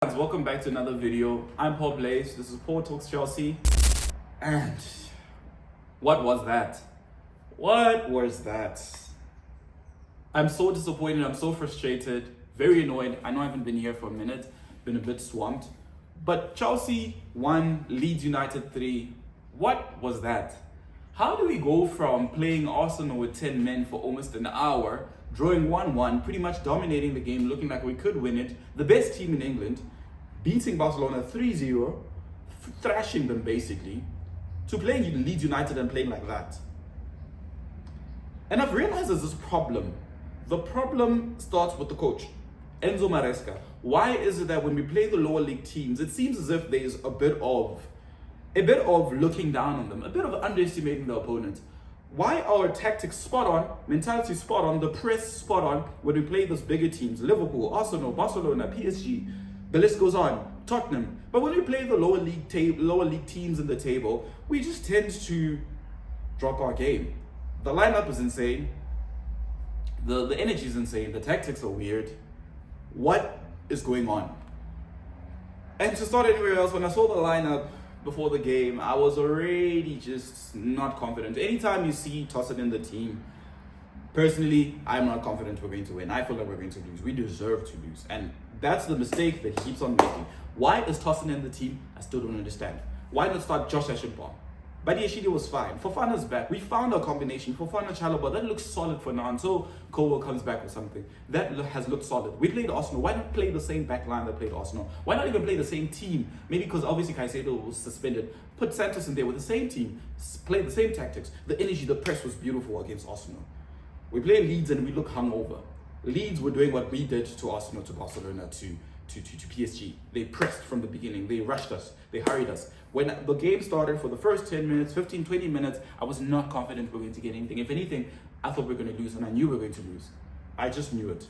Guys, welcome back to another video. I'm Paul Blaze. This is PaulTalksChelsea. And what was that? What was that? I'm so disappointed. I'm so frustrated. Very annoyed. I know I haven't been here for a minute. Been a bit swamped. But Chelsea won, Leeds United 3. What was that? How do we go from playing Arsenal with 10 men for almost an hour, drawing 1-1, pretty much dominating the game, looking like we could win it, the best team in England, beating Barcelona 3-0, thrashing them basically, to playing Leeds United and playing like that? And I've realized there's this problem. The problem starts with the coach, Enzo Maresca. Why is it that when we play the lower league teams, it seems as if there's a bit of looking down on them, a bit of underestimating the opponent? Why are our tactics spot on, mentality spot on, the press spot on when we play those bigger teams, Liverpool, Arsenal, Barcelona, PSG, the list goes on, Tottenham. But when we play the lower league teams in the table, we just tend to drop our game. The lineup is insane. The energy is insane. The tactics are weird. What is going on? And to start anywhere else, when I saw the lineup before the game, I was already just not confident. Anytime you see Tosin in the team, personally, I'm not confident we're going to win. I feel like we're going to lose. We deserve to lose. And that's the mistake that he keeps on making. Why is Tosin in the team? I still don't understand. Why not start Josh Ashimpong? Badiashile was fine. Fofana's back. We found a combination. Fofana, Chalobah, that looks solid for now until Cole comes back with something. That has looked solid. We played Arsenal. Why not play the same back line that played Arsenal? Why not even play the same team? Maybe because obviously Caicedo was suspended. Put Santos in there with the same team. Play the same tactics. The energy, the press was beautiful against Arsenal. We play Leeds and we look hungover. Leeds were doing what we did to Arsenal, to Barcelona, to PSG. They pressed from the beginning. They rushed us. They hurried us. When the game started, for the first 10 minutes, 15, 20 minutes, I was not confident we were going to get anything. If anything, I thought we were going to lose, and I knew we were going to lose. I just knew it.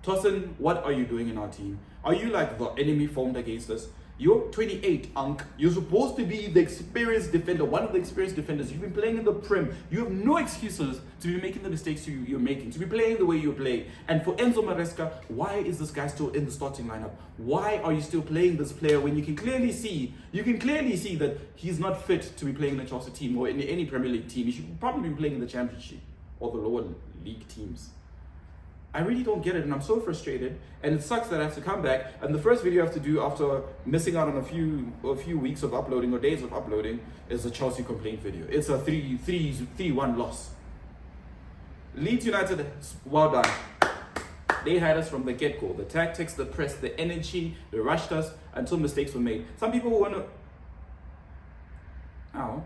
Tosin, what are you doing in our team? Are you like the enemy formed against us? You're 28, Unc. You're supposed to be the experienced defender, one of the experienced defenders. You've been playing in the Prem. You have no excuses to be making the mistakes you're making, to be playing the way you're playing. And for Enzo Maresca, why is this guy still in the starting lineup? Why are you still playing this player when you can clearly see that he's not fit to be playing in the Chelsea team or in any Premier League team? He should probably be playing in the Championship or the lower league teams. I really don't get it, and I'm so frustrated, and it sucks that I have to come back, and the first video I have to do after missing out on a few weeks of uploading or days of uploading is a Chelsea complaint video. It's a 3-1 loss. Leeds United, well done. They had us from the get-go. The tactics, the press, the energy, they rushed us until mistakes were made. Some people want to... Ow.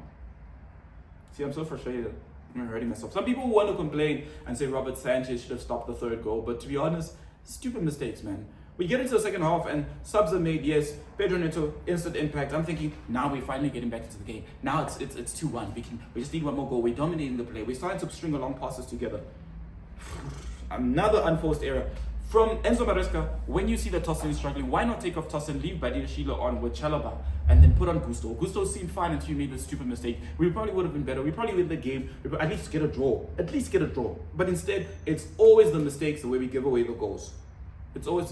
See, I'm so frustrated. I'm hurting myself. Some people want to complain and say Robert Sanchez should have stopped the third goal, but to be honest, stupid mistakes, man. We get into the second half and subs are made. Yes, Pedro Neto, instant impact. I'm thinking, now we're finally getting back into the game. Now it's 2-1. We just need one more goal. We're dominating the play. We're starting to string along passes together. Another unforced error from Enzo Maresca. When you see that Tosin is struggling, why not take off Tosin, leave Badiashile on with Chalobah, and then put on Gusto? Gusto seemed fine until you made a stupid mistake. We probably would have been better. We probably win the game. We at least get a draw. At least get a draw. But instead, it's always the mistakes, the way we give away the goals. It's always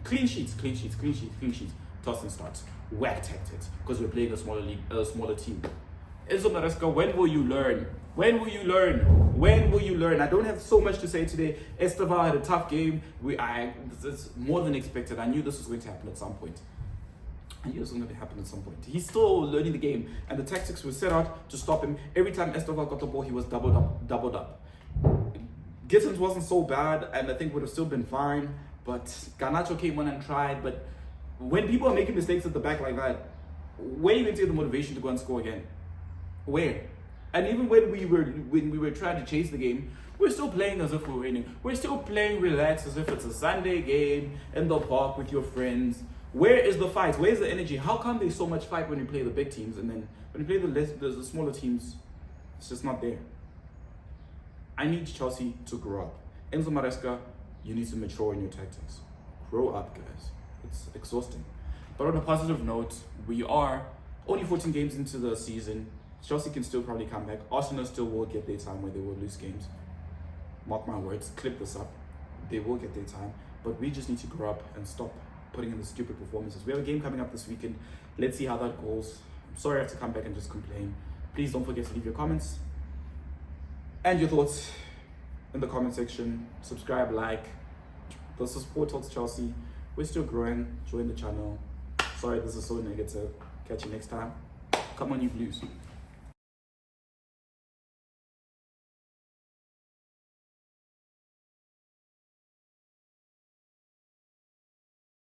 clean sheets. Tosin starts. Whack tactics because we're playing a smaller team. Enzo Maresca, when will you learn? When will you learn? When will you learn? I don't have so much to say today. Esteval had a tough game. It's more than expected. I knew this was going to happen at some point. He's still learning the game, and the tactics were set out to stop him. Every time Esteval got the ball, he was doubled up. Gittins wasn't so bad, and I think would have still been fine. But Garnacho came on and tried. But when people are making mistakes at the back like that, where are you going to get the motivation to go and score again? Where? And even when we were trying to chase the game, we're still playing as if we're winning. We're still playing relaxed as if it's a Sunday game in the park with your friends. Where is the fight? Where's the energy? How come there's so much fight when you play the big teams, and then when you play the smaller teams, it's just not there? I need Chelsea to grow up. Enzo Maresca, you need to mature in your tactics. Grow up, guys. It's exhausting. But on a positive note, we are only 14 games into the season. Chelsea can still probably come back. Arsenal still will get their time where they will lose games. Mark my words, clip this up. They will get their time. But we just need to grow up and stop putting in the stupid performances. We have a game coming up this weekend. Let's see how that goes. I'm sorry I have to come back and just complain. Please don't forget to leave your comments and your thoughts in the comment section. Subscribe, like. This is PaulTalksChelsea. We're still growing. Join the channel. Sorry this is so negative. Catch you next time. Come on, you Blues.